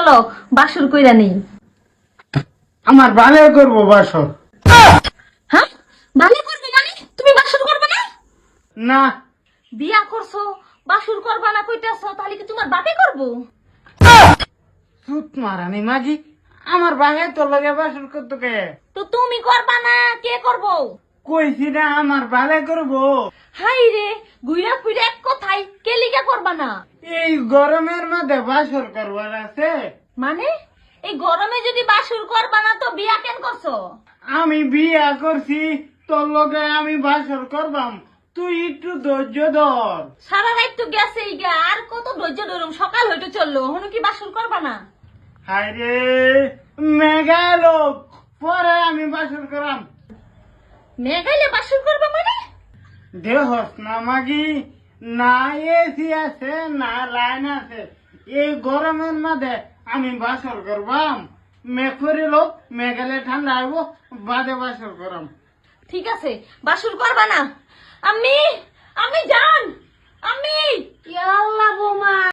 চলো বাসর কইরা নেই। আমার ভালো করবো বাসর। হ্যাঁ, ভালো করবে মানে তুমি বাসর করবে না? না, বিয়া করছো বাসর করবা না কইতাছো, তাহলে কি তোমার বাপে করবো? সুত মারানি মাগি, আমার ভাগে তোর লগে বাসর করতো কে? তো তুমি করবা না কে করবো? কইছি না আমার ভালো করবো। হাই রে, গুইরা ফুইরা এক কথাই কে লিগা করবা না? এই গরমের মধ্যে বাসর করবার আছে। মানে এই গরমে যদি বাসর করবা না তো বিয়া কেন করছো? আমি বিয়া করছি, তোর লগে আমি বাসর করবাম, তুই একটু ধৈর্য ধর। সারা রাত তো গেছে ইগা, আর কত ধৈর্য ধরুম, সকাল হইতে চললো, হনু কি বাসর করবা না? হায় রে, মেঘা লোক, পরে আমি বাসর করাম। মেঘাইলে বাসর করবা মানে? দেহস না মাগি, না এসি আছে না লাইন আছে, এই গরমের মধ্যে আমি বাসর করবাম। মেঘ করে লোক, মেঘালে ঠান্ডা আইব, বাদে বাসর করাম। ঠিক আছে, বাসর করবা না। আমি